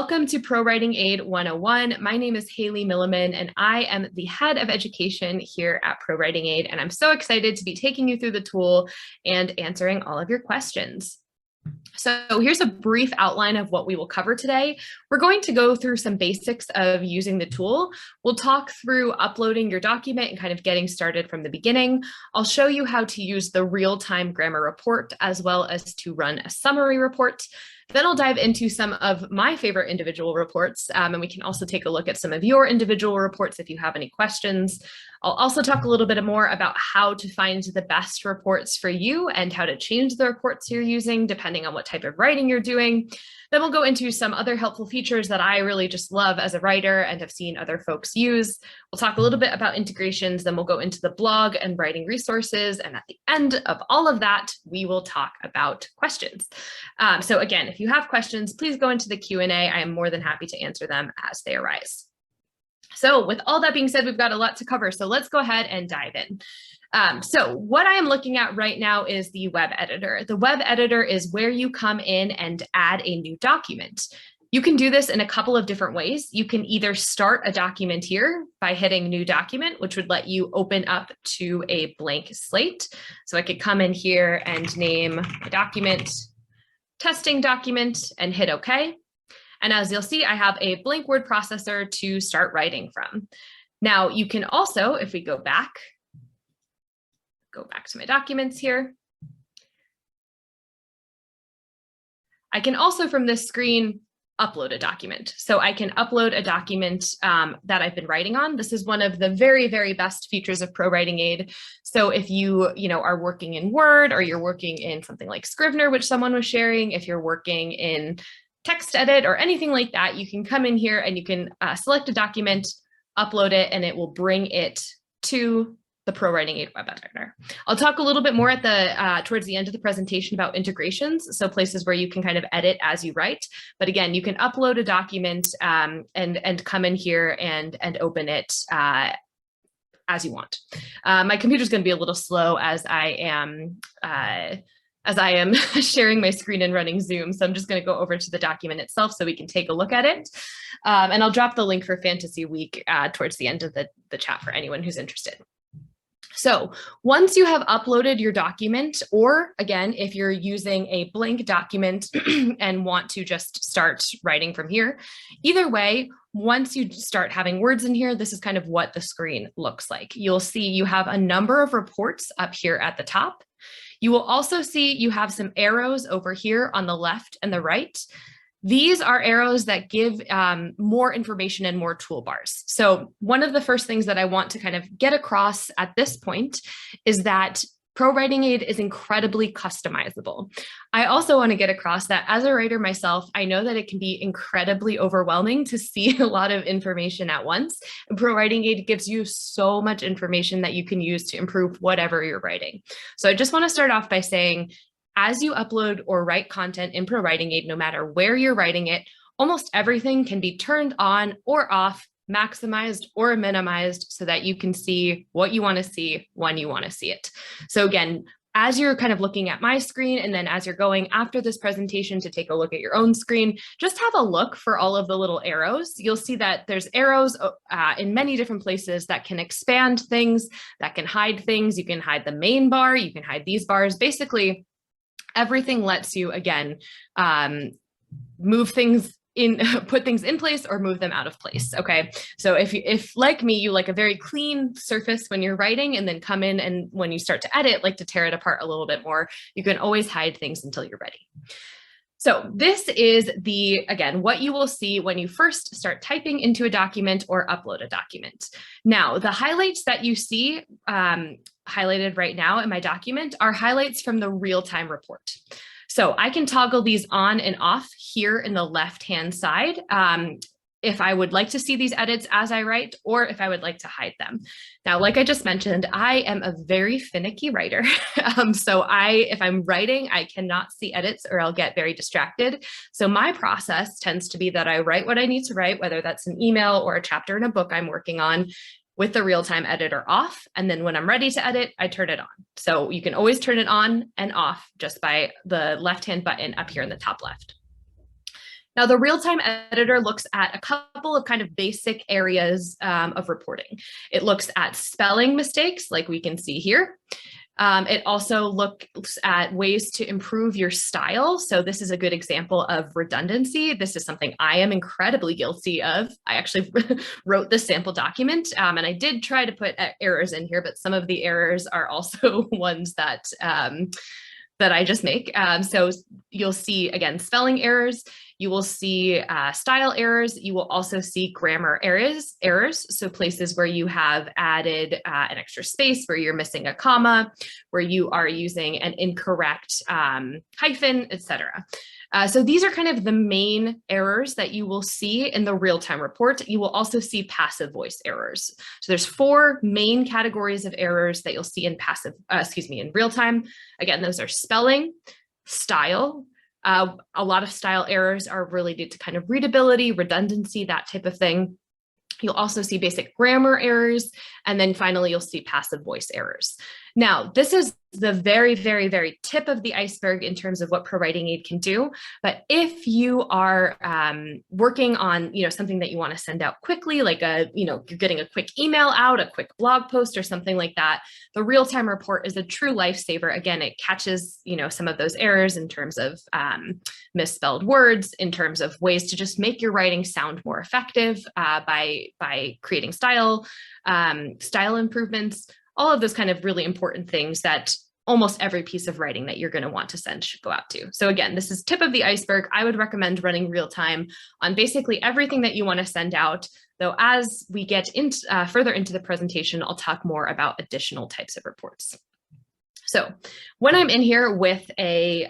Welcome to ProWritingAid 101. My name is Hayley Milliman, and I am the head of education here at ProWritingAid, and I'm so excited to be taking you through the tool and answering all of your questions. So here's a brief outline of what we will cover today. We're going to go through some basics of using the tool. We'll talk through uploading your document and kind of getting started from the beginning. I'll show you how to use the real-time grammar report as well as to run a summary report. Then I'll dive into some of my favorite individual reports, and we can also take a look at some of your individual reports if you have any questions. I'll also talk a little bit more about how to find the best reports for you and how to change the reports you're using depending on what type of writing you're doing. Then we'll go into some other helpful features that I really just love as a writer and have seen other folks use. We'll talk a little bit about integrations, then we'll go into the blog and writing resources. And at the end of all of that, we will talk about questions. So again, if you have questions, please go into the Q&A. I am more than happy to answer them as they arise. So with all that being said, we've got a lot to cover. So let's go ahead and dive in. So what I am looking at right now is the web editor. The web editor is where you come in and add a new document. You can do this in a couple of different ways. You can either start a document here by hitting new document, which would let you open up to a blank slate. So I could come in here and name my document testing document and hit OK. And as you'll see, I have a blank word processor to start writing from. Now you can also, if we go back to my documents here, I can also from this screen upload a document. So I can upload a document that I've been writing on. This is one of the very, very best features of ProWritingAid. So if you are working in Word or you're working in something like Scrivener, which someone was sharing, if you're working in text edit or anything like that, you can come in here and you can select a document, upload it, and it will bring it to the ProWritingAid web editor. I'll talk a little bit more at the towards the end of the presentation about integrations, so places where you can kind of edit as you write. But again, you can upload a document and come in here and open it as you want. My computer's going to be a little slow as I am sharing my screen and running Zoom. So I'm just going to go over to the document itself so we can take a look at it. And I'll drop the link for Fantasy Week towards the end of the chat for anyone who's interested. So once you have uploaded your document, or again, if you're using a blank document and want to just start writing from here, either way, once you start having words in here, this is kind of what the screen looks like. You'll see you have a number of reports up here at the top. You will also see you have some arrows over here on the left and the right. These are arrows that give more information and more toolbars. So one of the first things that I want to kind of get across at this point is that ProWritingAid is incredibly customizable. I also want to get across that as a writer myself, I know that it can be incredibly overwhelming to see a lot of information at once. And ProWritingAid gives you so much information that you can use to improve whatever you're writing. So I just want to start off by saying, as you upload or write content in ProWritingAid, no matter where you're writing it, almost everything can be turned on or off, maximized or minimized so that you can see what you want to see when you want to see it. So again, as you're kind of looking at my screen and then as you're going after this presentation to take a look at your own screen, just have a look for all of the little arrows. You'll see that there's arrows in many different places that can expand things, that can hide things. You can hide the main bar, you can hide these bars. Basically, everything lets you, again, move things in, put things in place or move them out of place. Okay. So if like me, you like a very clean surface when you're writing and then come in and when you start to edit, like to tear it apart a little bit more, you can always hide things until you're ready. So this is again, what you will see when you first start typing into a document or upload a document. Now, the highlights that you see highlighted right now in my document are highlights from the real-time report. So I can toggle these on and off here in the left-hand side if I would like to see these edits as I write, or if I would like to hide them. Now, like I just mentioned, I am a very finicky writer. So if I'm writing, I cannot see edits or I'll get very distracted. So my process tends to be that I write what I need to write, whether that's an email or a chapter in a book I'm working on, with the real-time editor off. And then when I'm ready to edit, I turn it on. So you can always turn it on and off just by the left-hand button up here in the top left. Now, the real-time editor looks at a couple of kind of basic areas of reporting. It looks at spelling mistakes, like we can see here. It also looks at ways to improve your style. So this is a good example of redundancy. This is something I am incredibly guilty of. I actually wrote this sample document, and I did try to put errors in here, but some of the errors are also ones that that I just make. So you'll see, again, spelling errors. You will see style errors. You will also see grammar errors. So places where you have added an extra space, where you're missing a comma, where you are using an incorrect hyphen, etc. So these are kind of the main errors that you will see in the real-time report. You will also see passive voice errors. So there's 4 main categories of errors that you'll see in in real-time. Again, those are spelling, style. A lot of style errors are related to kind of readability, redundancy, that type of thing. You'll also see basic grammar errors, and then finally you'll see passive voice errors. Now, this is the very, very, very tip of the iceberg in terms of what ProWritingAid can do. But if you are working on, something that you want to send out quickly, like you're getting a quick email out, a quick blog post or something like that, the real-time report is a true lifesaver. Again, it catches, some of those errors in terms of misspelled words, in terms of ways to just make your writing sound more effective by creating style improvements, all of those kind of really important things that almost every piece of writing that you're going to want to send should go out to. So again, this is tip of the iceberg. I would recommend running real time on basically everything that you want to send out, though as we get further into the presentation, I'll talk more about additional types of reports. So when I'm in here with with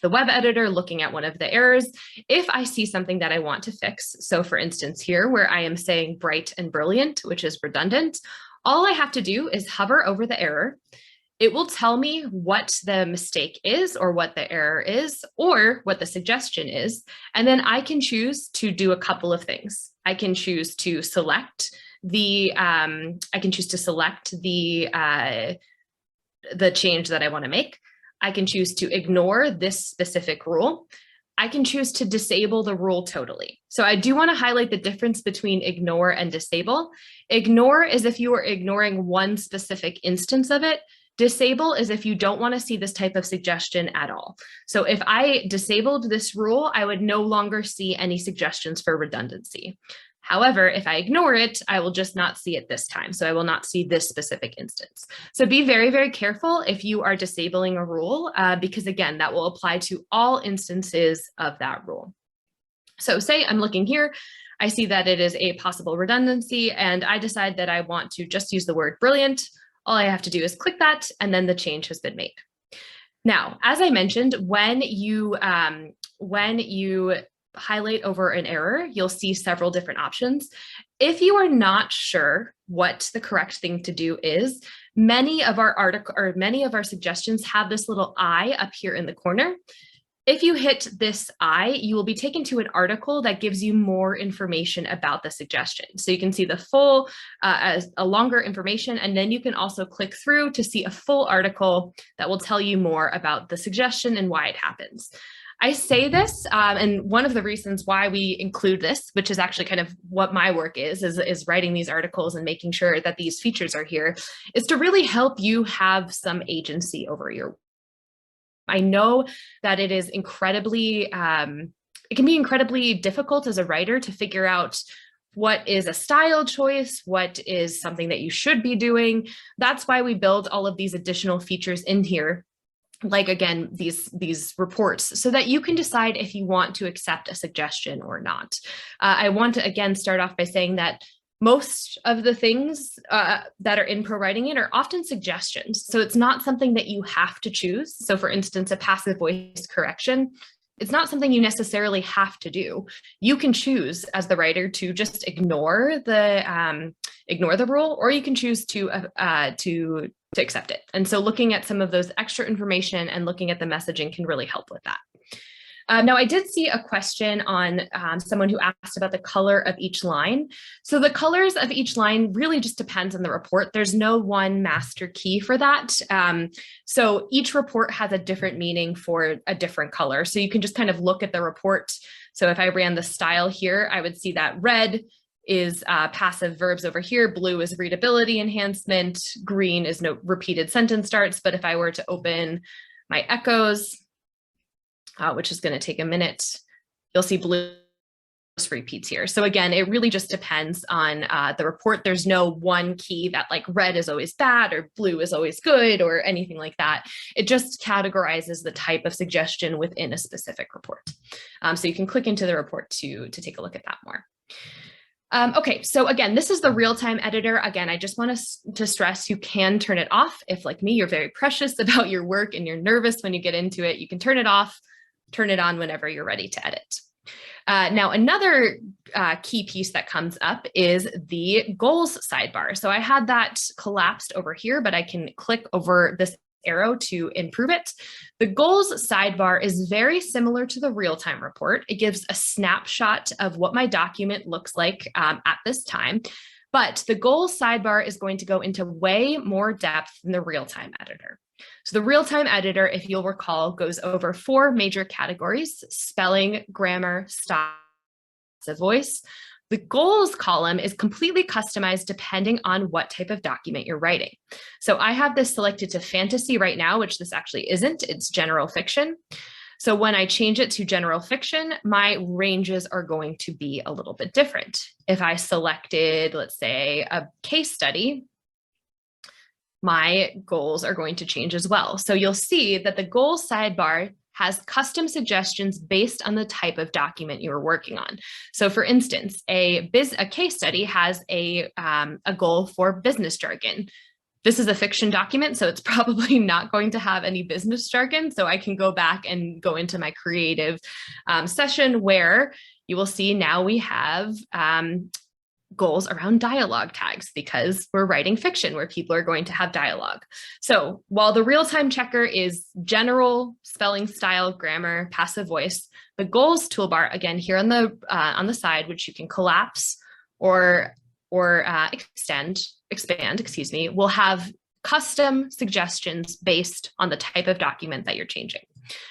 the web editor looking at one of the errors, if I see something that I want to fix, so for instance here where I am saying bright and brilliant, which is redundant, all I have to do is hover over the error. It will tell me what the mistake is or what the error is or what the suggestion is. And then I can choose to do a couple of things. I can choose to select the change that I want to make. I can choose to ignore this specific rule. I can choose to disable the rule totally. So I do want to highlight the difference between ignore and disable. Ignore is if you are ignoring one specific instance of it. Disable is if you don't want to see this type of suggestion at all. So if I disabled this rule, I would no longer see any suggestions for redundancy. However, if I ignore it, I will just not see it this time. So I will not see this specific instance. So be very, very careful if you are disabling a rule, because again, that will apply to all instances of that rule. So say I'm looking here, I see that it is a possible redundancy, and I decide that I want to just use the word brilliant. All I have to do is click that, and then the change has been made. Now, as I mentioned, when you highlight over an error, you'll see several different options. If you are not sure what the correct thing to do is, many of our suggestions have this little I up here in the corner. If you hit this I, you will be taken to an article that gives you more information about the suggestion. So you can see the full, a longer information, and then you can also click through to see a full article that will tell you more about the suggestion and why it happens. I say this, and one of the reasons why we include this, which is actually kind of what my work is writing these articles and making sure that these features are here, is to really help you have some agency over your. I know that it is it can be incredibly difficult as a writer to figure out what is a style choice, what is something that you should be doing. That's why we build all of these additional features in here, like again, these reports, so that you can decide if you want to accept a suggestion or not. I want to again start off by saying that most of the things that are in ProWritingAid are often suggestions. So it's not something that you have to choose. So for instance, a passive voice correction, it's not something you necessarily have to do. You can choose as the writer to just ignore the rule, or you can choose to accept it. And so looking at some of those extra information and looking at the messaging can really help with that. Now, I did see a question on someone who asked about the color of each line. So the colors of each line really just depends on the report. There's no one master key for that. So each report has a different meaning for a different color. So you can just kind of look at the report. So if I ran the style here, I would see that red is passive verbs over here, blue is readability enhancement, green is no repeated sentence starts. But if I were to open my echoes, which is going to take a minute, you'll see blue repeats here. So again, it really just depends on the report. There's no one key that like red is always bad or blue is always good or anything like that. It just categorizes the type of suggestion within a specific report. So you can click into the report to take a look at that more. Okay, so again, this is the real-time editor. Again, I just want to stress you can turn it off. If like me, you're very precious about your work and you're nervous when you get into it, you can turn it off, turn it on whenever you're ready to edit. Now, another key piece that comes up is the goals sidebar. So I had that collapsed over here, but I can click over this arrow to improve it. The goals sidebar is very similar to the real-time report. It gives a snapshot of what my document looks like at this time. But the goals sidebar is going to go into way more depth than the real-time editor. So the real-time editor, if you'll recall, goes over 4 major categories: spelling, grammar, style, voice. The goals column is completely customized depending on what type of document you're writing. So I have this selected to fantasy right now, which this actually isn't, it's general fiction. So when I change it to general fiction, my ranges are going to be a little bit different. If I selected, let's say, a case study, my goals are going to change as well. So you'll see that the goals sidebar has custom suggestions based on the type of document you're working on. So for instance, a case study has a goal for business jargon. This is a fiction document, so it's probably not going to have any business jargon. So I can go back and go into my creative session where you will see now we have goals around dialogue tags because we're writing fiction where people are going to have dialogue. So while the real-time checker is general spelling, style, grammar, passive voice, the goals toolbar, again, here on the side, which you can collapse or expand, excuse me, will have custom suggestions based on the type of document that you're changing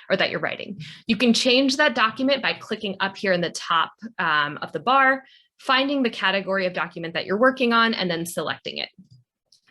or that you're writing. You can change that document by clicking up here in the top of the bar, finding the category of document that you're working on, and then selecting it.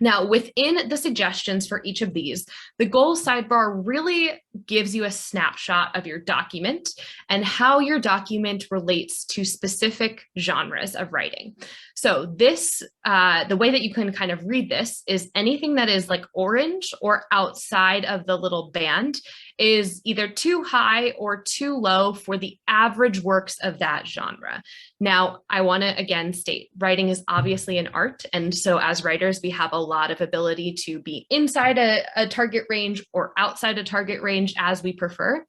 Now, within the suggestions for each of these, the goals sidebar really gives you a snapshot of your document and how your document relates to specific genres of writing. So this, the way that you can kind of read this is anything that is like orange or outside of the little band is either too high or too low for the average works of that genre. Now, I want to again state, writing is obviously an art. And so as writers, we have a lot of ability to be inside a target range or outside a target range as we prefer.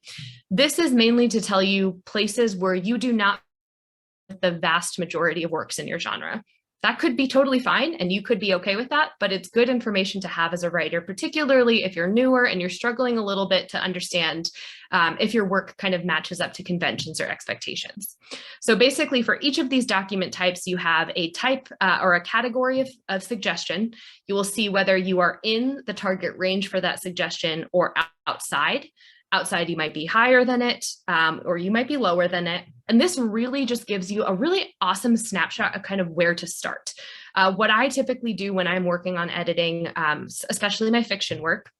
This is mainly to tell you places where you do not have the vast majority of works in your genre. That could be totally fine and you could be okay with that, but it's good information to have as a writer, particularly if you're newer and you're struggling a little bit to understand if your work kind of matches up to conventions or expectations. So basically for each of these document types, you have a type or a category of suggestion. You will see whether you are in the target range for that suggestion or outside. Outside, you might be higher than it, or you might be lower than it. And this really just gives you a really awesome snapshot of kind of where to start. What I typically do when I'm working on editing, especially my fiction work,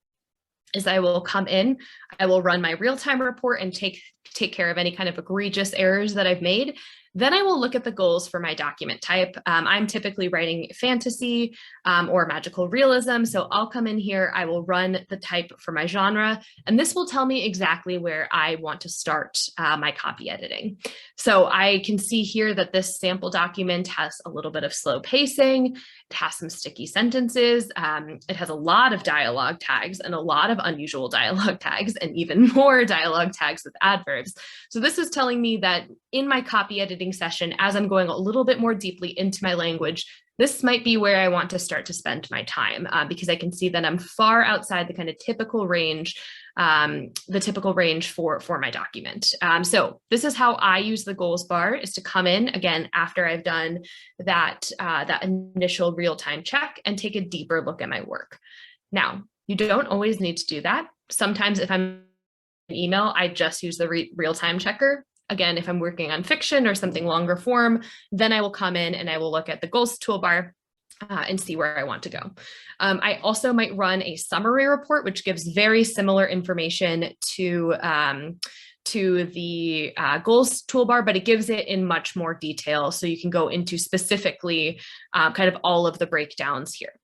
is I will come in, I will run my real-time report and take care of any kind of egregious errors that I've made. Then I will look at the goals for my document type. I'm typically writing fantasy or magical realism. So I'll come in here, I will run the type for my genre, and this will tell me exactly where I want to start my copy editing. So I can see here that this sample document has a little bit of slow pacing. It has some sticky sentences. It has a lot of dialogue tags and a lot of unusual dialogue tags and even more dialogue tags with adverbs. So this is telling me that in my copy editing session, as I'm going a little bit more deeply into my language, this might be where I want to start to spend my time because I can see that I'm far outside the kind of typical range, for my document. So this is how I use the goals bar, is to come in again after I've done that initial real-time check and take a deeper look at my work. Now, you don't always need to do that. Sometimes if I'm in email, I just use the real-time checker. Again, if I'm working on fiction or something longer form, then I will come in and I will look at the goals toolbar and see where I want to go. I also might run a summary report, which gives very similar information to the goals toolbar, but it gives it in much more detail. So you can go into specifically kind of all of the breakdowns here.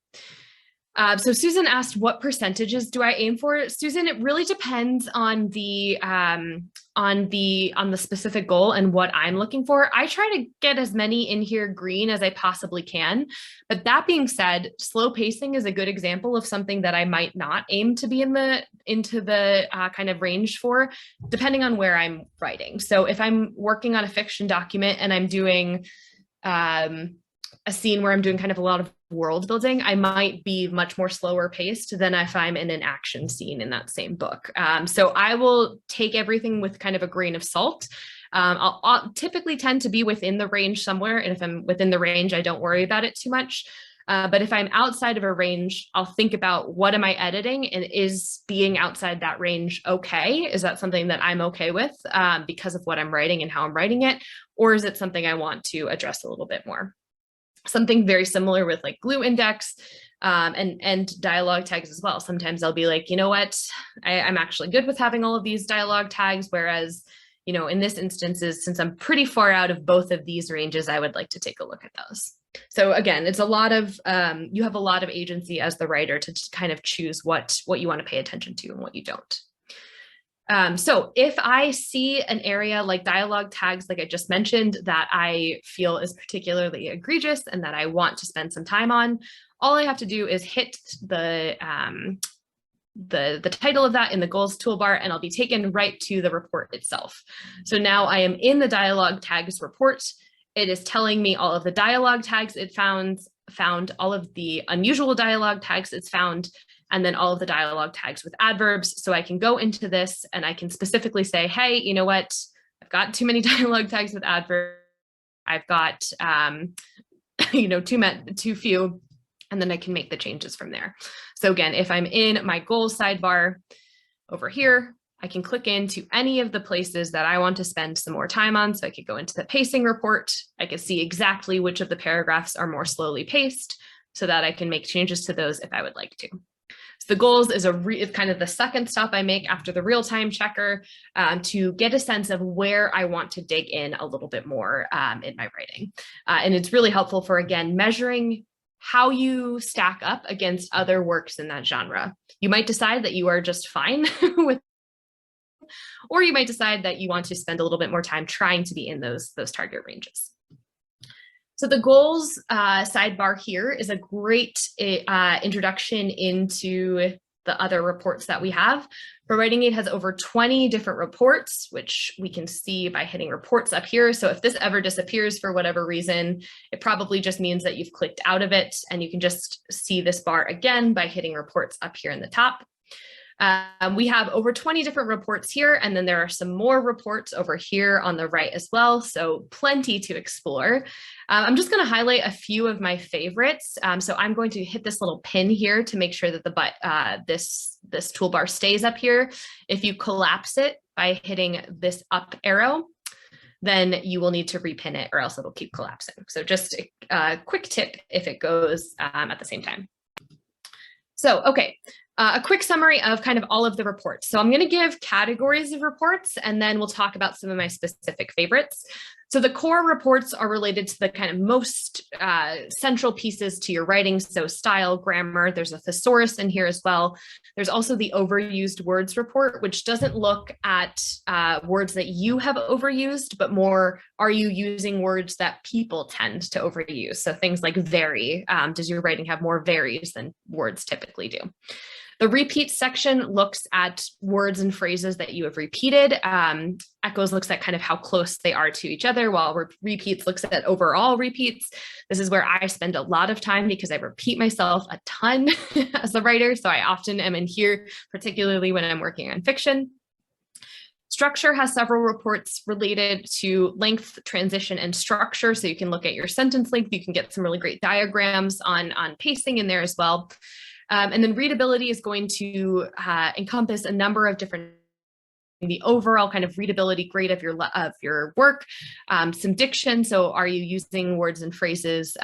So Susan asked, what percentages do I aim for? Susan, it really depends on the specific goal and what I'm looking for. I try to get as many in here green as I possibly can. But that being said, slow pacing is a good example of something that I might not aim to be into the kind of range for, depending on where I'm writing. So if I'm working on a fiction document and I'm doing a scene where I'm doing kind of a lot of world building, I might be much more slower paced than if I'm in an action scene in that same book. So I will take everything with kind of a grain of salt. I'll typically tend to be within the range somewhere. And if I'm within the range, I don't worry about it too much. But if I'm outside of a range, I'll think about what am I editing, and is being outside that range okay? Is that something that I'm okay with because of what I'm writing and how I'm writing it? Or is it something I want to address a little bit more? Something very similar with like glue index and dialogue tags as well. Sometimes I'll be like, you know what, I'm actually good with having all of these dialogue tags, whereas, you know, in this instance, since I'm pretty far out of both of these ranges, I would like to take a look at those. So again, it's a lot of, you have a lot of agency as the writer to just kind of choose what you want to pay attention to and what you don't. So if I see an area like dialogue tags, like I just mentioned, that I feel is particularly egregious and that I want to spend some time on, all I have to do is hit the title of that in the goals toolbar, and I'll be taken right to the report itself. So now I am in the dialogue tags report. It is telling me all of the dialogue tags it found all of the unusual dialogue tags it's found, and then all of the dialogue tags with adverbs. So I can go into this and I can specifically say, hey, you know what? I've got too many dialogue tags with adverbs. I've got, you know, too few, and then I can make the changes from there. So again, if I'm in my goals sidebar over here, I can click into any of the places that I want to spend some more time on. So I could go into the pacing report. I could see exactly which of the paragraphs are more slowly paced so that I can make changes to those if I would like to. So the goals is kind of the second stop I make after the real-time checker to get a sense of where I want to dig in a little bit more in my writing. And it's really helpful for, again, measuring how you stack up against other works in that genre. You might decide that you are just fine with, or you might decide that you want to spend a little bit more time trying to be in those target ranges. So the goals sidebar here is a great introduction into the other reports that we have. ProWritingAid has over 20 different reports, which we can see by hitting reports up here. So if this ever disappears for whatever reason, it probably just means that you've clicked out of it, and you can just see this bar again by hitting reports up here in the top. We have over 20 different reports here, and then there are some more reports over here on the right as well, so plenty to explore. I'm just going to highlight a few of my favorites. So I'm going to hit this little pin here to make sure that this toolbar stays up here. If you collapse it by hitting this up arrow, then you will need to repin it, or else it'll keep collapsing. So just a quick tip if it goes at the same time. So, okay. A quick summary of kind of all of the reports. So I'm going to give categories of reports, and then we'll talk about some of my specific favorites. So the core reports are related to the kind of most central pieces to your writing. So style, grammar, there's a thesaurus in here as well. There's also the overused words report, which doesn't look at words that you have overused, but more, are you using words that people tend to overuse? So things like very, does your writing have more varies than words typically do? The repeat section looks at words and phrases that you have repeated. Echoes looks at kind of how close they are to each other, while repeats looks at overall repeats. This is where I spend a lot of time because I repeat myself a ton as a writer. So I often am in here, particularly when I'm working on fiction. Structure has several reports related to length, transition, and structure. So you can look at your sentence length. You can get some really great diagrams on pacing in there as well. And then readability is going to encompass a number of different, the overall kind of readability grade of your work, some diction. So are you using words and phrases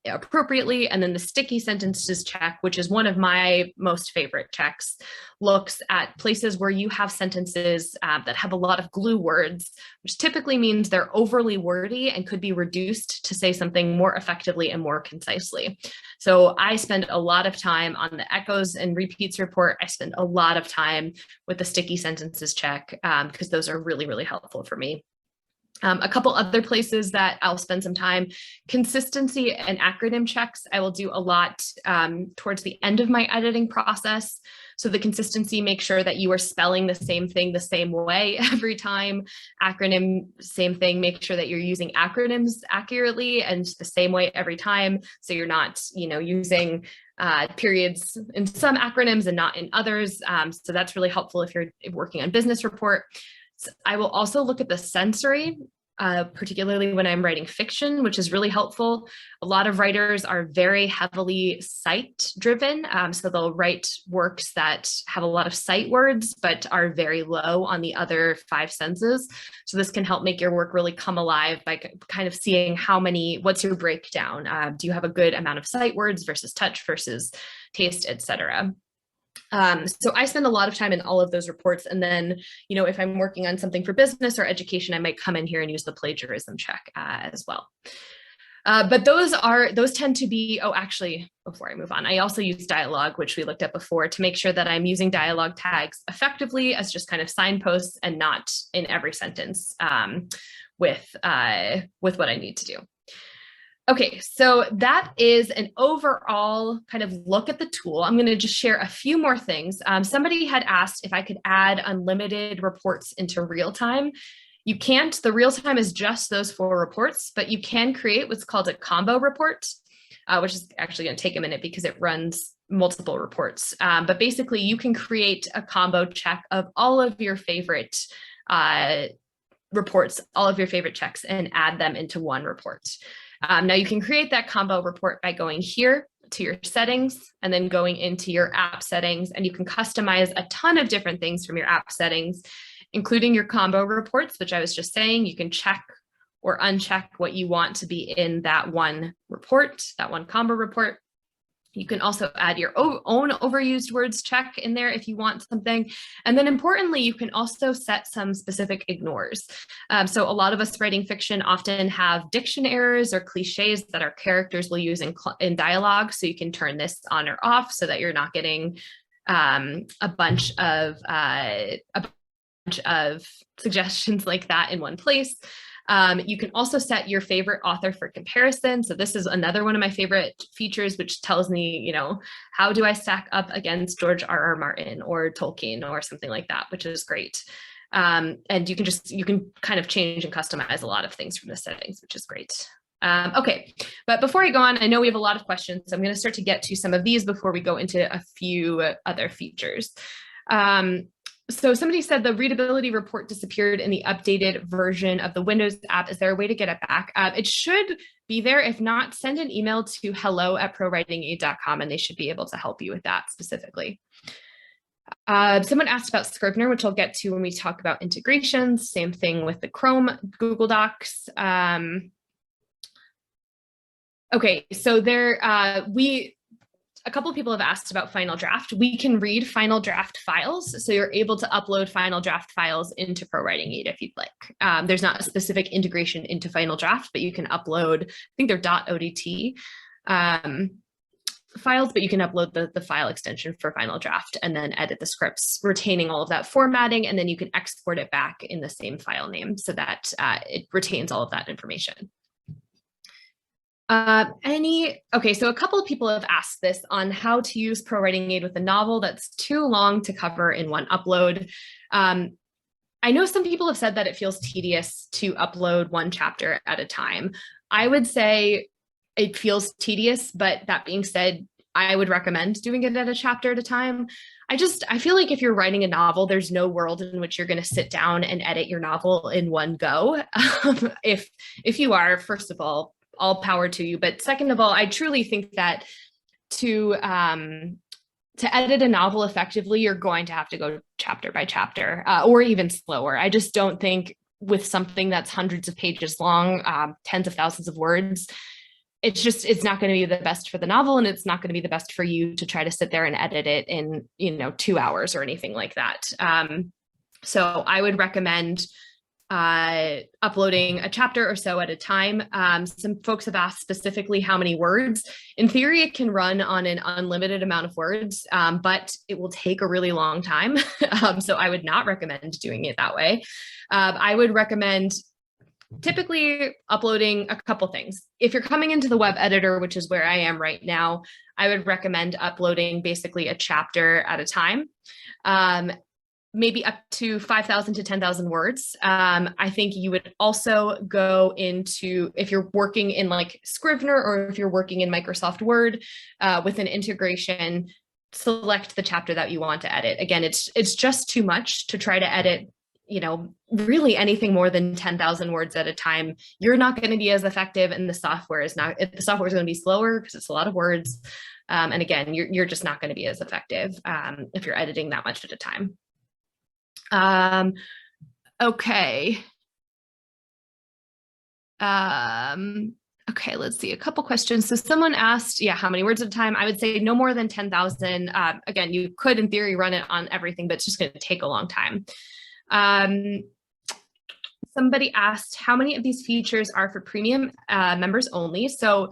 appropriately? And then the sticky sentences check, which is one of my most favorite checks, looks at places where you have sentences that have a lot of glue words, which typically means they're overly wordy and could be reduced to say something more effectively and more concisely. So I spend a lot of time on the echoes and repeats report. I spend a lot of time with the sticky sentences check because those are really, really helpful for me. A couple other places that I'll spend some time, consistency and acronym checks. I will do a lot towards the end of my editing process. So the consistency, make sure that you are spelling the same thing the same way every time. Acronym, same thing, make sure that you're using acronyms accurately and the same way every time. So you're not, using periods in some acronyms and not in others. So that's really helpful if you're working on business report. So I will also look at the sensory, particularly when I'm writing fiction, which is really helpful. A lot of writers are very heavily sight driven. So they'll write works that have a lot of sight words, but are very low on the other 5 senses. So this can help make your work really come alive by kind of seeing what's your breakdown? Do you have a good amount of sight words versus touch versus taste, etc. So I spend a lot of time in all of those reports. And then, if I'm working on something for business or education, I might come in here and use the plagiarism check as well. But those tend to be, actually, before I move on, I also use dialogue, which we looked at before, to make sure that I'm using dialogue tags effectively as just kind of signposts and not in every sentence with what I need to do. Okay, so that is an overall kind of look at the tool. I'm going to just share a few more things. Somebody had asked if I could add unlimited reports into RealTime. You can't. The RealTime is just those 4 reports, but you can create what's called a combo report, which is actually going to take a minute because it runs multiple reports. But basically, you can create a combo check of all of your favorite reports, all of your favorite checks, and add them into one report. Now you can create that combo report by going here to your settings and then going into your app settings, and you can customize a ton of different things from your app settings, including your combo reports, which I was just saying. You can check or uncheck what you want to be in that one report, that one combo report. You can also add your own overused words check in there if you want something. And then importantly, you can also set some specific ignores. So a lot of us writing fiction often have diction errors or cliches that our characters will use in dialogue. So you can turn this on or off so that you're not getting a bunch of suggestions like that in one place. You can also set your favorite author for comparison. So this is another one of my favorite features, which tells me, how do I stack up against George R.R. Martin or Tolkien or something like that, which is great. And you can kind of change and customize a lot of things from the settings, which is great. Okay, but before I go on, I know we have a lot of questions. So I'm going to start to get to some of these before we go into a few other features. So somebody said the readability report disappeared in the updated version of the Windows app. Is there a way to get it back? It should be there. If not, send an email to hello@ProWritingAid.com and they should be able to help you with that specifically. Someone asked about Scrivener, which I'll get to when we talk about integrations. Same thing with the Chrome, Google Docs. Okay, so a couple of people have asked about Final Draft. We can read Final Draft files, so you're able to upload Final Draft files into ProWritingAid if you'd like. There's not a specific integration into Final Draft, but you can upload, I think they're .odt files, but you can upload the file extension for Final Draft and then edit the scripts, retaining all of that formatting, and then you can export it back in the same file name so that it retains all of that information. Okay, so a couple of people have asked this on how to use ProWritingAid with a novel that's too long to cover in one upload. I know some people have said that it feels tedious to upload one chapter at a time. I would say it feels tedious, but that being said, I would recommend doing it at a chapter at a time. I feel like if you're writing a novel, there's no world in which you're going to sit down and edit your novel in one go. If you are, first of all power to you. But second of all, I truly think that to edit a novel effectively, you're going to have to go chapter by chapter, or even slower. I just don't think with something that's hundreds of pages long, tens of thousands of words, it's not going to be the best for the novel, and it's not going to be the best for you to try to sit there and edit it in 2 hours or anything like that. So I would recommend uploading a chapter or so at a time. Some folks have asked specifically how many words. In theory, it can run on an unlimited amount of words, but it will take a really long time. So I would not recommend doing it that way. I would recommend typically uploading a couple things. If you're coming into the web editor, which is where I am right now, I would recommend uploading basically a chapter at a time. Maybe up to 5,000 to 10,000 words. I think you would also go into, if you're working in like Scrivener or if you're working in Microsoft Word with an integration, select the chapter that you want to edit. Again, it's just too much to try to edit, really anything more than 10,000 words at a time. You're not going to be as effective, and the software is going to be slower because it's a lot of words. And again, you're just not going to be as effective if you're editing that much at a time. Okay. Okay, let's see, a couple questions. So someone asked, how many words at a time? I would say no more than 10,000. Again, you could in theory run it on everything, but it's just going to take a long time. Somebody asked how many of these features are for premium members only. So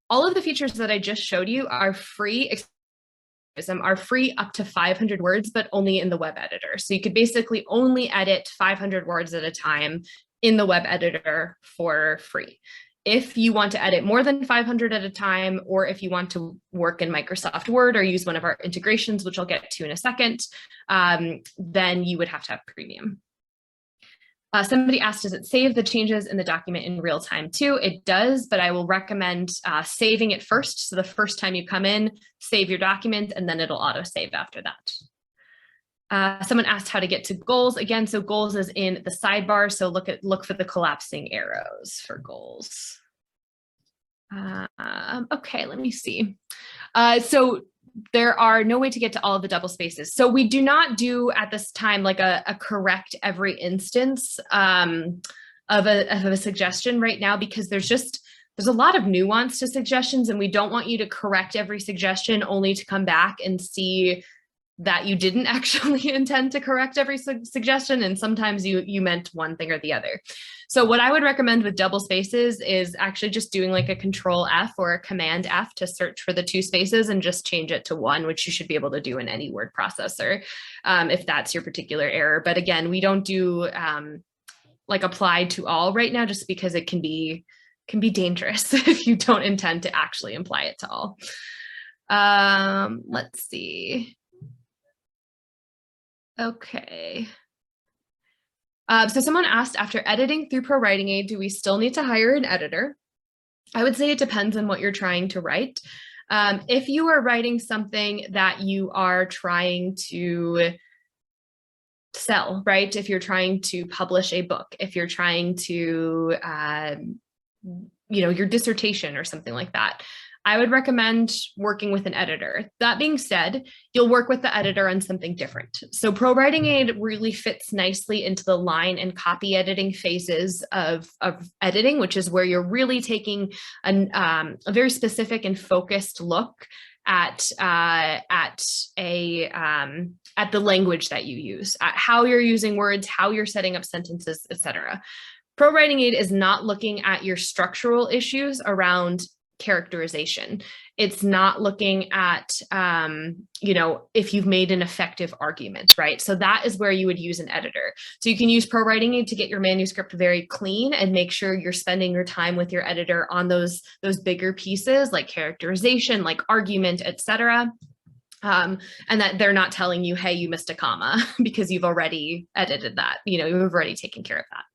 all of the features that I just showed you are free up to 500 words, but only in the web editor. So you could basically only edit 500 words at a time in the web editor for free. If you want to edit more than 500 at a time, or if you want to work in Microsoft Word or use one of our integrations, which I'll get to in a second, then you would have to have premium. Somebody asked, does it save the changes in the document in real time too? It does, but I will recommend saving it first. So the first time you come in, save your document, and then it'll auto save after that. Someone asked how to get to goals. Again, so goals is in the sidebar. So look for the collapsing arrows for goals. Okay, let me see. So there are no way to get to all of the double spaces. So we do not do at this time like a correct every instance of a suggestion right now, because there's a lot of nuance to suggestions, and we don't want you to correct every suggestion only to come back and see that you didn't actually intend to correct every suggestion, and sometimes you meant one thing or the other. So what I would recommend with double spaces is actually just doing like a Control F or a Command F to search for the 2 spaces and just change it to 1, which you should be able to do in any word processor if that's your particular error. But again, we don't do like applied to all right now, just because it can be dangerous if you don't intend to actually apply it to all. Let's see. Okay. So someone asked, after editing through ProWritingAid, do we still need to hire an editor? I would say it depends on what you're trying to write. If you are writing something that you are trying to sell, right? If you're trying to publish a book, if you're trying to, your dissertation or something like that, I would recommend working with an editor. That being said, you'll work with the editor on something different. So ProWritingAid really fits nicely into the line and copy editing phases of editing, which is where you're really taking a very specific and focused look at the language that you use, at how you're using words, how you're setting up sentences, etc. ProWritingAid is not looking at your structural issues around characterization. It's not looking at, you know, if you've made an effective argument, right? So that is where you would use an editor. So you can use ProWritingAid to get your manuscript very clean and make sure you're spending your time with your editor on those bigger pieces like characterization, like argument, etc. And that they're not telling you, hey, you missed a comma because you've already edited that, you know, you've already taken care of that.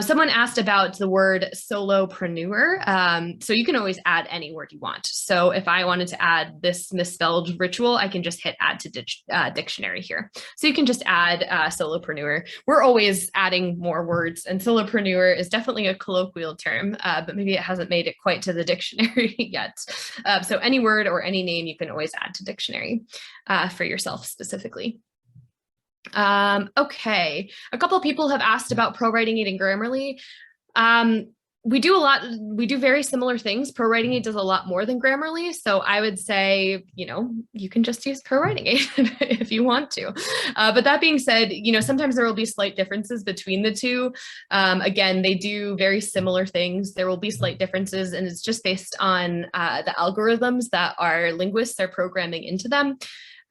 Someone asked about the word solopreneur. So you can always add any word you want. So if I wanted to add this misspelled ritual, I can just hit add to dictionary here. So you can just add solopreneur. We're always adding more words, and solopreneur is definitely a colloquial term, but maybe it hasn't made it quite to the dictionary yet. So any word or any name you can always add to dictionary for yourself specifically. Okay, a couple of people have asked about ProWritingAid and Grammarly. We do very similar things. ProWritingAid does a lot more than Grammarly. So I would say, you know, you can just use ProWritingAid if you want to. But that being said, you know, sometimes there will be slight differences between the two. Again, they do very similar things. There will be slight differences, and it's just based on the algorithms that our linguists are programming into them.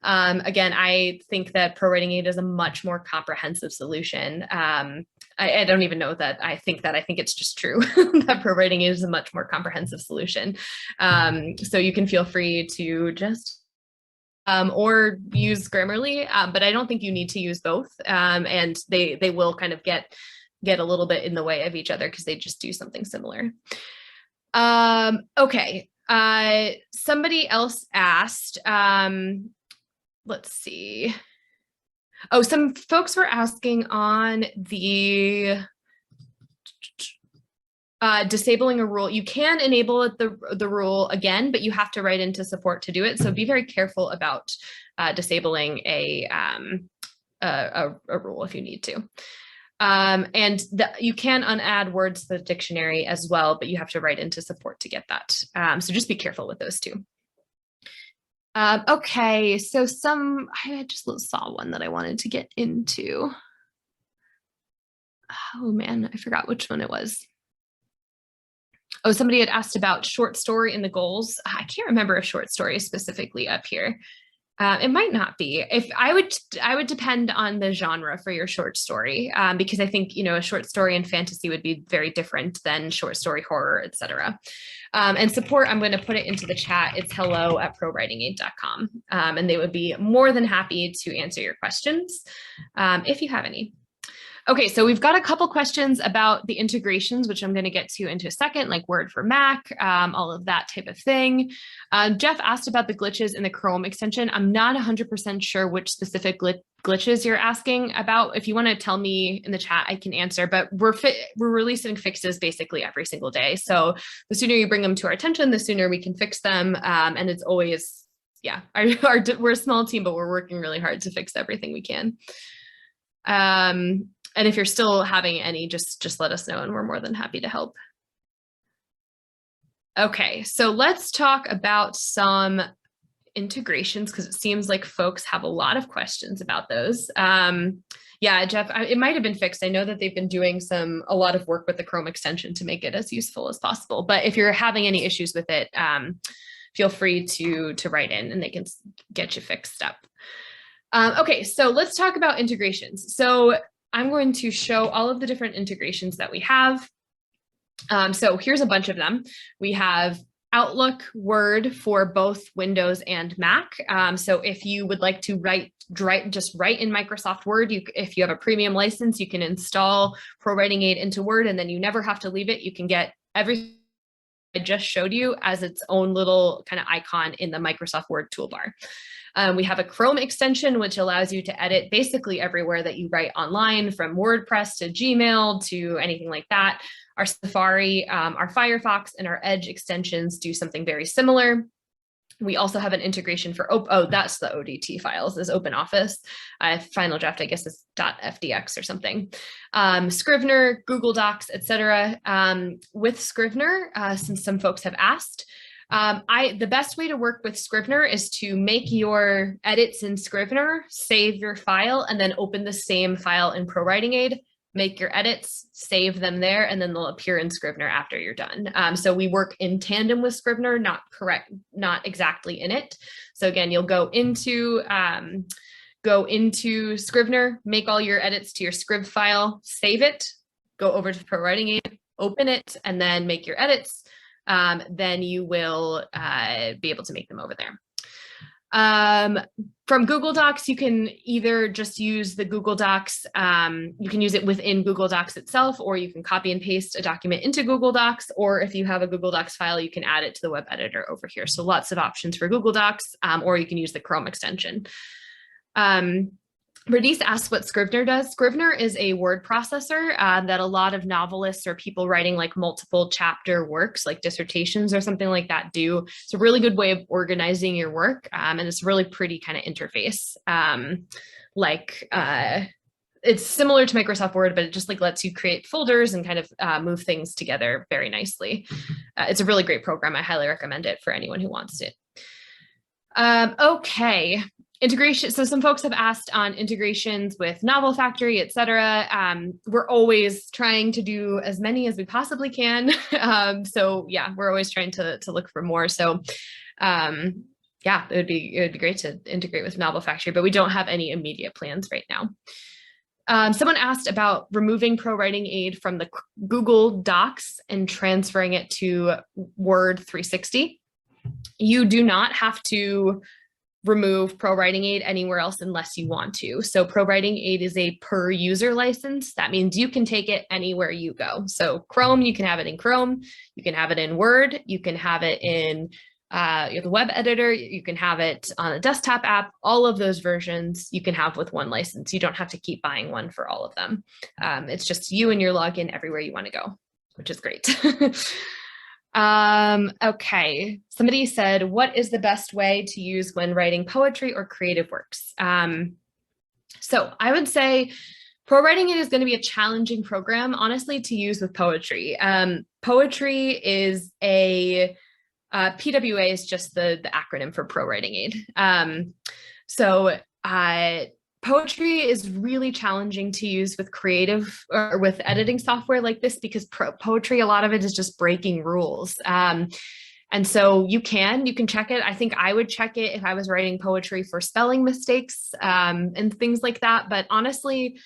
Again, I think that ProWritingAid is a much more comprehensive solution. I don't even know that I think it's just true that ProWritingAid is a much more comprehensive solution. So you can feel free to just or use Grammarly, but I don't think you need to use both. And they will kind of get a little bit in the way of each other because they just do something similar. Okay, somebody else asked, let's see. Oh, some folks were asking on the disabling a rule. You can enable the rule again, but you have to write into support to do it. So be very careful about disabling a rule if you need to. And you can unadd words to the dictionary as well, but you have to write into support to get that. So just be careful with those two. Okay, so I just saw one that I wanted to get into. Oh man, I forgot which one it was. Oh, somebody had asked about short story in the goals. I can't remember a short story specifically up here. It might not be. If I would depend on the genre for your short story, because I think, you know, a short story in fantasy would be very different than short story horror, etc. And support, I'm going to put it into the chat. It's hello@prowritingaid.com, and they would be more than happy to answer your questions if you have any. Okay, so we've got a couple questions about the integrations, which I'm going to get to into a second, like Word for Mac, all of that type of thing. Jeff asked about the glitches in the Chrome extension. I'm not 100% sure which specific glitches you're asking about. If you want to tell me in the chat, I can answer, but we're releasing fixes basically every single day. So the sooner you bring them to our attention, the sooner we can fix them. And it's always, yeah, we're a small team, but we're working really hard to fix everything we can. And if you're still having any, just let us know and we're more than happy to help. Okay, so let's talk about some integrations because it seems like folks have a lot of questions about those. Yeah, Jeff, it might have been fixed. I know that they've been doing a lot of work with the Chrome extension to make it as useful as possible. But if you're having any issues with it, feel free to write in and they can get you fixed up. Okay, so let's talk about integrations. So I'm going to show all of the different integrations that we have. So here's a bunch of them. We have Outlook, Word for both Windows and Mac. So if you would like to just write in Microsoft Word, if you have a premium license, you can install ProWritingAid into Word and then you never have to leave it. You can get everything I just showed you as its own little kind of icon in the Microsoft Word toolbar. We have a Chrome extension, which allows you to edit basically everywhere that you write online, from WordPress to Gmail to anything like that. Our Safari, our Firefox, and our Edge extensions do something very similar. We also have an integration for, that's the ODT files, is OpenOffice. Final Draft, I guess, is .fdx or something. Scrivener, Google Docs, etc. With Scrivener, since some folks have asked, the best way to work with Scrivener is to make your edits in Scrivener, save your file, and then open the same file in ProWritingAid. make your edits, save them there, and then they'll appear in Scrivener after you're done. So we work in tandem with Scrivener, not exactly in it. So again, you'll go into Scrivener, make all your edits to your Scriv file, save it, go over to ProWritingAid, open it, and then make your edits. Then you will be able to make them over there. From Google Docs, you can either just use the Google Docs, you can use it within Google Docs itself, or you can copy and paste a document into Google Docs, or if you have a Google Docs file, you can add it to the web editor over here. So lots of options for Google Docs, or you can use the Chrome extension. Bernice asked what Scrivener does. Scrivener is a word processor that a lot of novelists or people writing like multiple chapter works, like dissertations or something like that, do. It's a really good way of organizing your work, and it's a really pretty kind of interface. It's similar to Microsoft Word, but it just like lets you create folders and kind of move things together very nicely. It's a really great program. I highly recommend it for anyone who wants it. Okay. Integration. So some folks have asked on integrations with Novel Factory, et cetera. We're always trying to do as many as we possibly can. So yeah, we're always trying to look for more. So yeah, it would be great to integrate with Novel Factory, but we don't have any immediate plans right now. Someone asked about removing ProWritingAid from the Google Docs and transferring it to Word 360. You do not have to remove ProWritingAid anywhere else unless you want to. So ProWritingAid is a per user license. That means you can take it anywhere you go. So Chrome, you can have it in Chrome, you can have it in Word, you can have it in the web editor, you can have it on a desktop app. All of those versions you can have with one license. You don't have to keep buying one for all of them. It's just you and your login everywhere you want to go, which is great. Okay, somebody said, what is the best way to use when writing poetry or creative works? So I would say ProWritingAid is going to be a challenging program, honestly, to use with poetry. Poetry is PWA is just the acronym for ProWritingAid. Poetry is really challenging to use with creative or with editing software like this because poetry, a lot of it is just breaking rules. And so you can check it. I think I would check it if I was writing poetry for spelling mistakes and things like that. But honestly,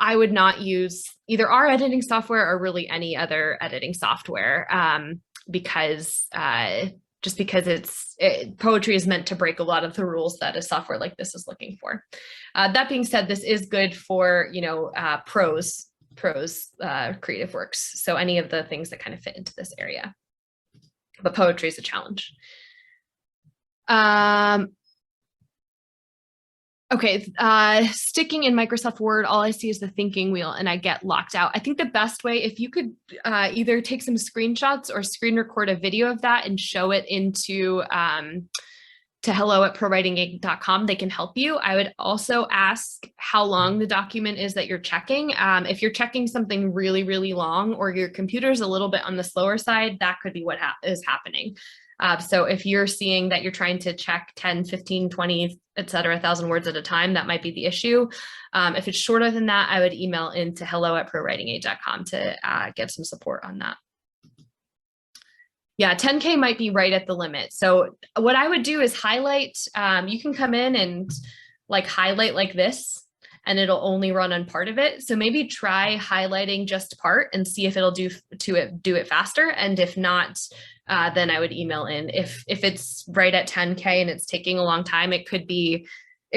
I would not use either our editing software or really any other editing software because poetry is meant to break a lot of the rules that a software like this is looking for. That being said, this is good for, prose creative works. So any of the things that kind of fit into this area, but poetry is a challenge. Okay, sticking in Microsoft Word, all I see is the thinking wheel and I get locked out. I think the best way, if you could either take some screenshots or screen record a video of that and show it into to hello@prowritingaid.com, they can help you. I would also ask how long the document is that you're checking. If you're checking something really, really long or your computer's a little bit on the slower side, that could be what is happening. So if you're seeing that you're trying to check 10, 15, 20, et cetera, 1,000 words at a time, that might be the issue. If it's shorter than that, I would email into hello@prowritingaid.com to get some support on that. Yeah, 10K might be right at the limit. So what I would do is highlight, you can come in and highlight like this, and it'll only run on part of it. So maybe try highlighting just part and see if it'll do it faster. And if not, then I would email in. If it's right at 10K and it's taking a long time, it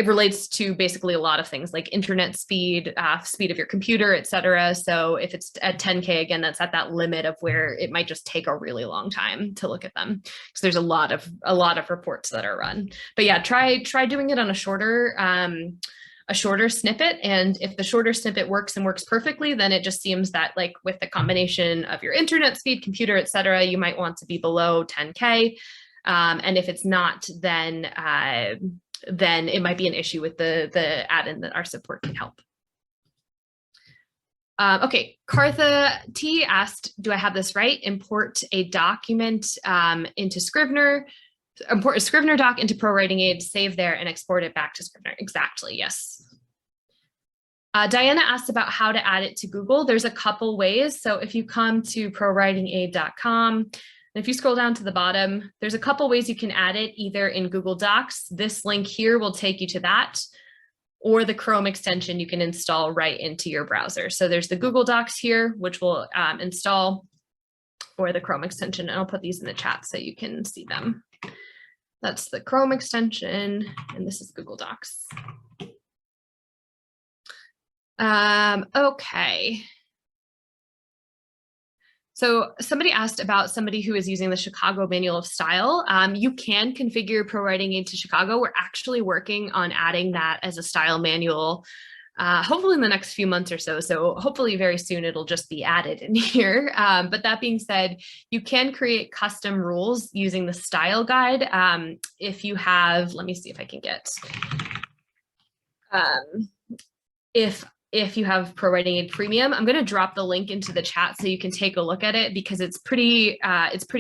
relates to basically a lot of things like internet speed, speed of your computer, et cetera. So if it's at 10K, again, that's at that limit of where it might just take a really long time to look at them because there's a lot of reports that are run. But yeah, try doing it on a shorter snippet. And if the shorter snippet works and works perfectly, then it just seems that with the combination of your internet speed, computer, et cetera, you might want to be below 10K. And if it's not, then it might be an issue with the add-in that our support can help. Okay, Kartha T asked, do I have this right? Import a document into Scrivener, import a Scrivener doc into ProWritingAid, save there and export it back to Scrivener. Exactly, yes. Diana asked about how to add it to Google. There's a couple ways. So if you come to ProWritingAid.com, and if you scroll down to the bottom, there's a couple ways you can add it, either in Google Docs. This link here will take you to that, or the Chrome extension you can install right into your browser. So there's the Google Docs here, which will install, or the Chrome extension. And I'll put these in the chat so you can see them. That's the Chrome extension, and this is Google Docs. Okay. So somebody asked about somebody who is using the Chicago Manual of Style. You can configure ProWritingAid to Chicago. We're actually working on adding that as a style manual, hopefully in the next few months or so. So hopefully very soon it'll just be added in here. But that being said, you can create custom rules using the style guide. If you have, let me see if I can get, if you have ProWritingAid Premium, I'm going to drop the link into the chat so you can take a look at it, because it's pretty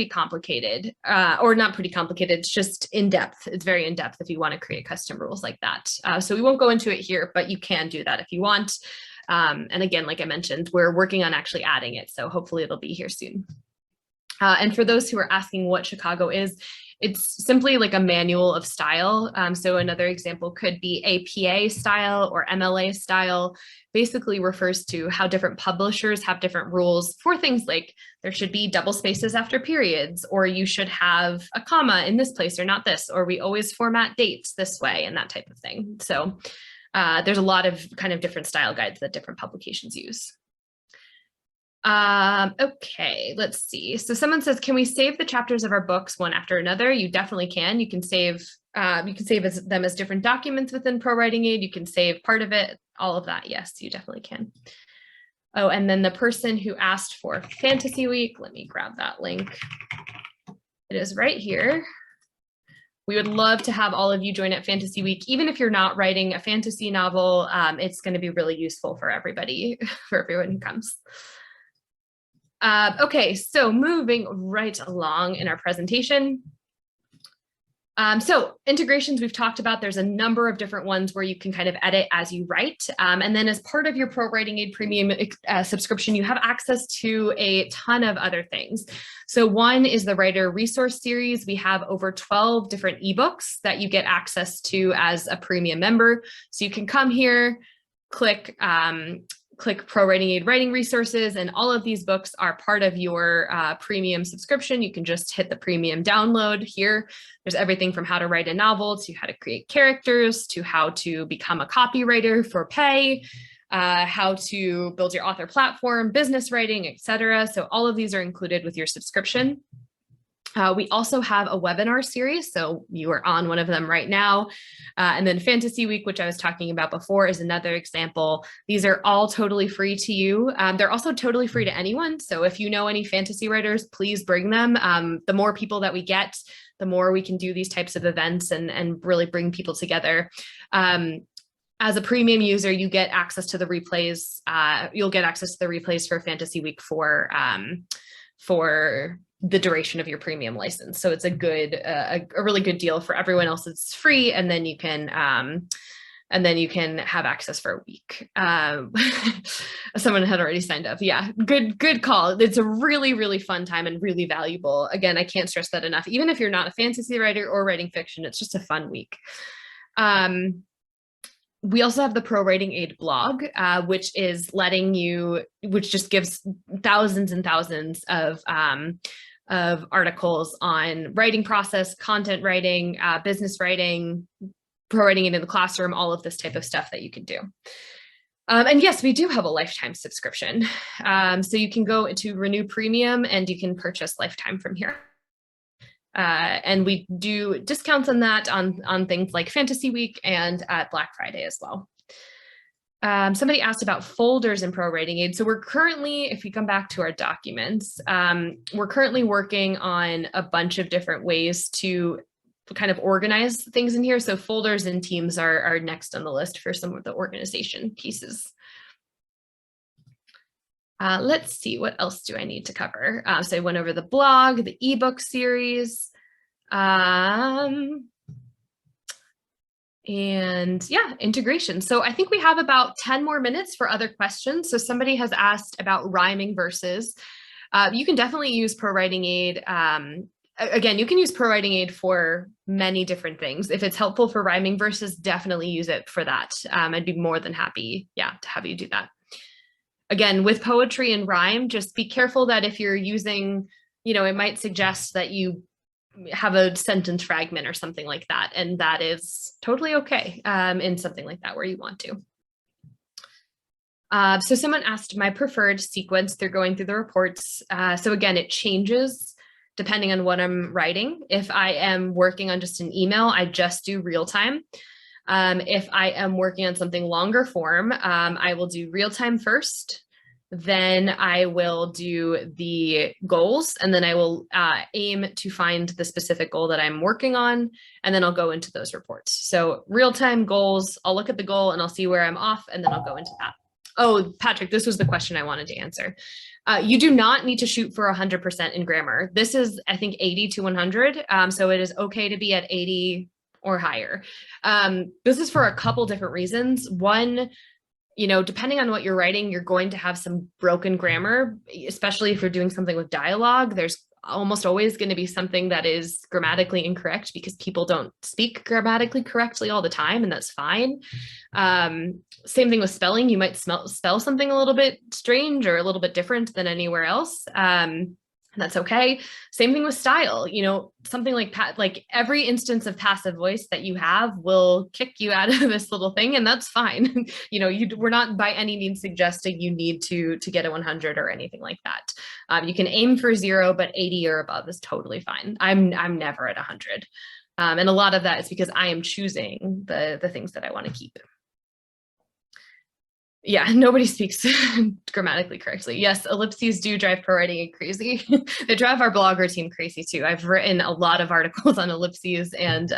complicated, or not pretty complicated. It's just in depth. It's very in depth if you want to create custom rules like that. So we won't go into it here, but you can do that if you want. And again, like I mentioned, we're working on actually adding it. So hopefully it'll be here soon. And for those who are asking what Chicago is, it's simply like a manual of style. So another example could be APA style or MLA style. Basically refers to how different publishers have different rules for things like there should be double spaces after periods, or you should have a comma in this place or not this, or we always format dates this way, and that type of thing. So there's a lot of kind of different style guides that different publications use. Okay, let's see. So someone says, can we save the chapters of our books one after another? You definitely can. You can save them as different documents within ProWritingAid. You can save part of it, all of that. Yes, you definitely can. Oh, and then the person who asked for Fantasy Week, let me grab that link. It is right here. We would love to have all of you join at Fantasy Week. Even if you're not writing a fantasy novel, it's going to be really useful for everybody, for everyone who comes. Okay, so moving right along in our presentation. So integrations we've talked about, there's a number of different ones where you can kind of edit as you write. And then as part of your ProWritingAid Premium subscription, you have access to a ton of other things. So one is the Writer Resource Series. We have over 12 different ebooks that you get access to as a premium member. So you can come here, click ProWritingAid Writing Resources, and all of these books are part of your premium subscription. You can just hit the premium download here. There's everything from how to write a novel to how to create characters to how to become a copywriter for pay, how to build your author platform, business writing, etc. So all of these are included with your subscription. We also have a webinar series, so you are on one of them right now. And then Fantasy Week, which I was talking about before, is another example. These are all totally free to you. They're also totally free to anyone. So if you know any fantasy writers, please bring them. The more people that we get, the more we can do these types of events and really bring people together. As a premium user, you get access to the replays. You'll get access to the replays for Fantasy Week for the duration of your premium license. So it's a really good deal for everyone else. It's free, and then you can have access for a week. Someone had already signed up. Yeah, good call. It's a really, really fun time and really valuable. Again, I can't stress that enough. Even if you're not a fantasy writer or writing fiction, it's just a fun week. We also have the ProWritingAid blog, which just gives thousands and thousands of articles on writing process, content writing, business writing, ProWritingAid in the classroom, all of this type of stuff that you can do. And yes, we do have a lifetime subscription. So you can go to Renew Premium and you can purchase lifetime from here. And we do discounts on that on things like Fantasy Week and at Black Friday as well. Somebody asked about folders in ProWritingAid. So we're currently, if we come back to our documents, we're currently working on a bunch of different ways to kind of organize things in here. So folders and teams are next on the list for some of the organization pieces. Let's see, what else do I need to cover? So I went over the blog, the ebook series. And yeah, integration. So I think we have about 10 more minutes for other questions. So somebody has asked about rhyming verses. You can definitely use ProWritingAid. Again, you can use ProWritingAid for many different things. If it's helpful for rhyming verses, definitely use it for that. I'd be more than happy, yeah, to have you do that. Again, with poetry and rhyme, just be careful that if you're using, it might suggest that you have a sentence fragment or something like that. And that is totally okay in something like that where you want to. So someone asked my preferred sequence through going through the reports. So again, it changes depending on what I'm writing. If I am working on just an email, I just do real time. If I am working on something longer form, I will do real time first. Then I will do the goals, and then I will aim to find the specific goal that I'm working on, and then I'll go into those reports. So real-time goals, I'll look at the goal and I'll see where I'm off, and then I'll go into that. Oh, Patrick, this was the question I wanted to answer. You do not need to shoot for 100% in grammar. This is, I think, 80 to 100. So it is okay to be at 80 or higher. This is for a couple different reasons. One, depending on what you're writing, you're going to have some broken grammar, especially if you're doing something with dialogue. There's almost always going to be something that is grammatically incorrect because people don't speak grammatically correctly all the time, and that's fine. Same thing with spelling. You might spell something a little bit strange or a little bit different than anywhere else. That's okay. Same thing with style. Something like every instance of passive voice that you have will kick you out of this little thing, and that's fine. We're not by any means suggesting you need to get a 100 or anything like that. You can aim for 0, but 80 or above is totally fine. I'm never at 100, and a lot of that is because I am choosing the things that I want to keep. Yeah, nobody speaks grammatically correctly. Yes, ellipses do drive ProWritingAid crazy. They drive our blogger team crazy too. I've written a lot of articles on ellipses and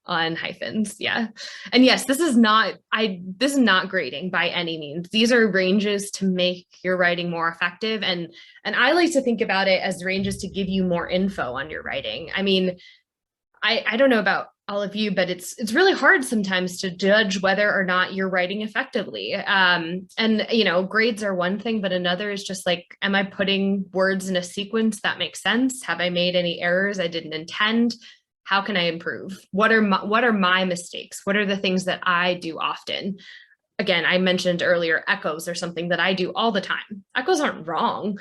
on hyphens. Yeah. And yes, this is not grading by any means. These are ranges to make your writing more effective. And I like to think about it as ranges to give you more info on your writing. I mean, I don't know about all of you, but it's really hard sometimes to judge whether or not you're writing effectively. And, grades are one thing, but another is just like, am I putting words in a sequence that makes sense? Have I made any errors I didn't intend? How can I improve? What are my mistakes? What are the things that I do often? Again, I mentioned earlier, echoes are something that I do all the time. Echoes aren't wrong.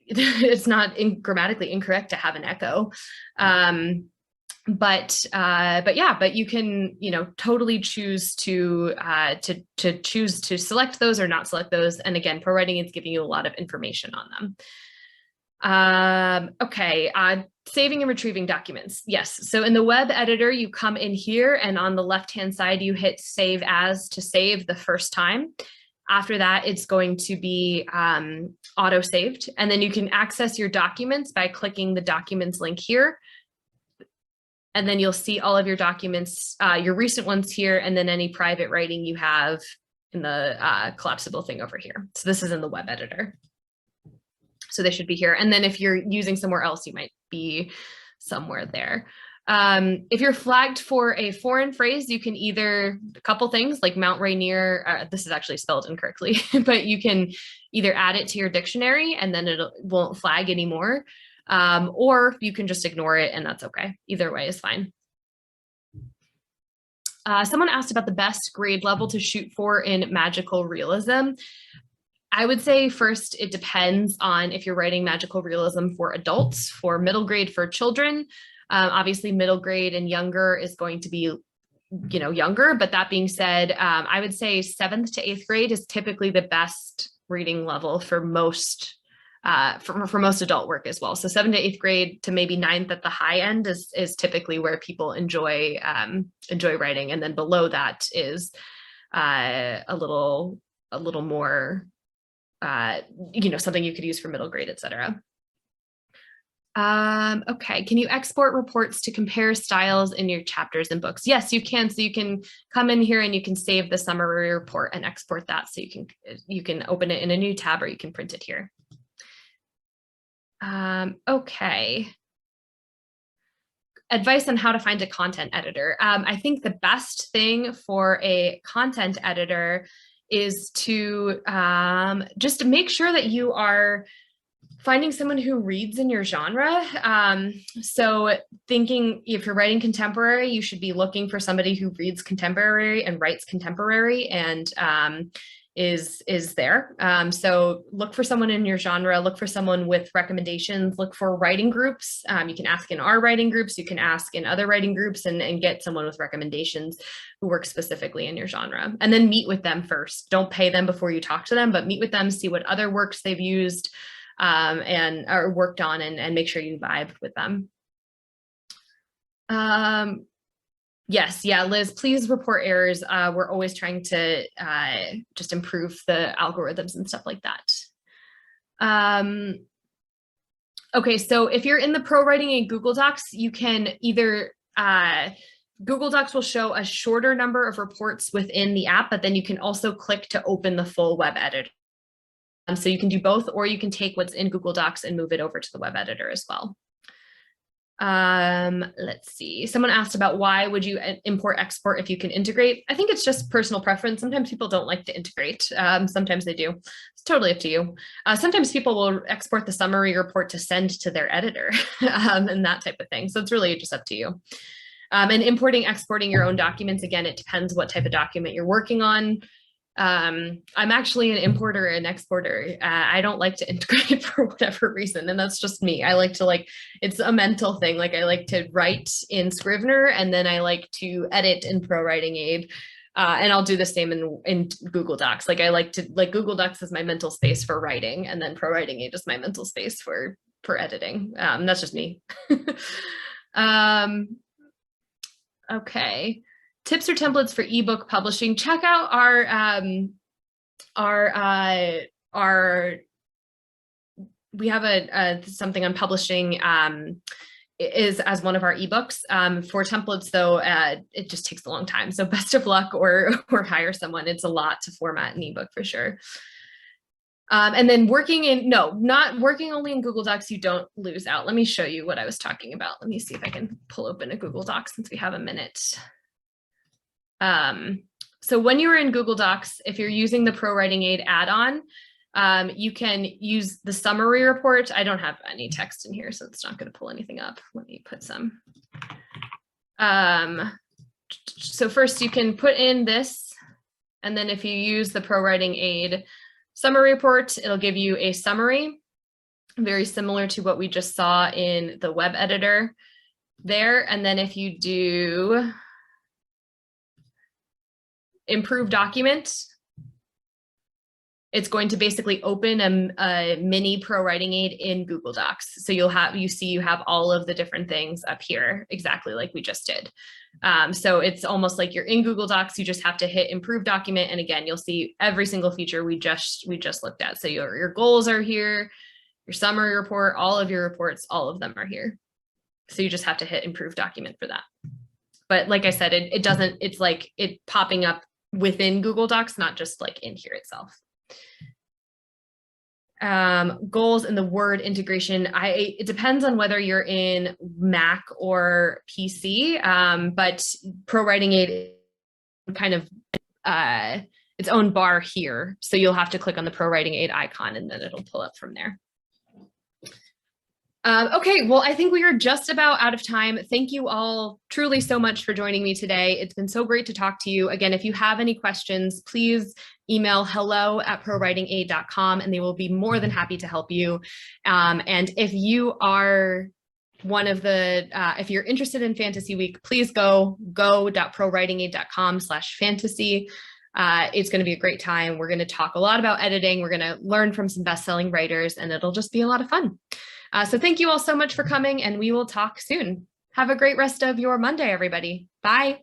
It's not grammatically incorrect to have an echo. But you can, totally choose to choose to select those or not select those. And again, ProWritingAid is giving you a lot of information on them. Okay, saving and retrieving documents. Yes, so in the web editor, you come in here and on the left-hand side, you hit save as to save the first time. After that, it's going to be auto-saved. And then you can access your documents by clicking the documents link here. And then you'll see all of your documents, your recent ones here, and then any private writing you have in the collapsible thing over here. So this is in the web editor. So they should be here. And then if you're using somewhere else, you might be somewhere there. If you're flagged for a foreign phrase, you can either, a couple things like Mount Rainier, this is actually spelled incorrectly, but you can either add it to your dictionary and then it won't flag anymore. Or you can just ignore it and that's okay. Either way is fine. Someone asked about the best grade level to shoot for in magical realism. I would say first, it depends on if you're writing magical realism for adults, for middle grade for children. Obviously middle grade and younger is going to be, younger, but that being said, I would say 7th to 8th grade is typically the best reading level for most for most adult work as well. So 7th to 8th grade to maybe 9th at the high end is typically where people enjoy writing. And then below that is a little more, something you could use for middle grade, etc. Okay, can you export reports to compare styles in your chapters and books? Yes, you can. So you can come in here and you can save the summary report and export that. So you can open it in a new tab or you can print it here. Okay. advice on how to find a content editor. I think the best thing for a content editor is to just make sure that you are finding someone who reads in your genre. So thinking if you're writing contemporary, you should be looking for somebody who reads contemporary and writes contemporary and is there. So look for someone in your genre, look for someone with recommendations, look for writing groups. You can ask in our writing groups, you can ask in other writing groups and get someone with recommendations who work specifically in your genre. And then meet with them first. Don't pay them before you talk to them, but meet with them, see what other works they've used and are worked on and make sure you vibe with them. Yes, yeah, Liz, please report errors. We're always trying to just improve the algorithms and stuff like that. Okay, so if you're in the ProWritingAid Google Docs, you can either, Google Docs will show a shorter number of reports within the app, but then you can also click to open the full web editor. So you can do both, or you can take what's in Google Docs and move it over to the web editor as well. Let's see. Someone asked about why would you import export if you can integrate? I think it's just personal preference. Sometimes people don't like to integrate. Sometimes they do. It's totally up to you. Sometimes people will export the summary report to send to their editor and that type of thing. So it's really just up to you. And importing, exporting your own documents, again, it depends what type of document you're working on. I'm actually an importer and exporter. I don't like to integrate for whatever reason, and that's just me. I like to it's a mental thing. Like I like to write in Scrivener and then I like to edit in ProWritingAid. And I'll do the same in Google Docs. Like I like Google Docs is my mental space for writing, and then ProWritingAid is my mental space for editing. That's just me. Okay. Tips or templates for ebook publishing. Check out we have something on publishing is as one of our ebooks. For templates though, it just takes a long time. So best of luck or hire someone. It's a lot to format an ebook for sure. And then not working only in Google Docs, you don't lose out. Let me show you what I was talking about. Let me see if I can pull open a Google Doc since we have a minute. So when you're in Google Docs, if you're using the ProWritingAid add-on, you can use the summary report. I don't have any text in here, so it's not going to pull anything up. Let me put some. So first you can put in this, and then if you use the ProWritingAid summary report, it'll give you a summary, very similar to what we just saw in the web editor there. And then if you do improve document, it's going to basically open a mini ProWritingAid in Google Docs. So you have all of the different things up here, exactly like we just did. So it's almost like you're in Google Docs, you just have to hit improve document. And again, you'll see every single feature we just looked at. So your goals are here, your summary report, all of your reports, all of them are here. So you just have to hit improve document for that. But like I said, it's like it popping up within Google Docs, not just like in here itself. Goals and the Word integration. It depends on whether you're in Mac or PC, but ProWritingAid kind of its own bar here. So you'll have to click on the ProWritingAid icon and then it'll pull up from there. Okay, well, I think we are just about out of time. Thank you all truly so much for joining me today. It's been so great to talk to you. Again, if you have any questions, please email hello@prowritingaid.com and they will be more than happy to help you. And if you are one of the, if you're interested in Fantasy Week, please go.prowritingaid.com/fantasy. It's going to be a great time. We're going to talk a lot about editing. We're going to learn from some best-selling writers, and it'll just be a lot of fun. So thank you all so much for coming, and we will talk soon. Have a great rest of your Monday, everybody. Bye.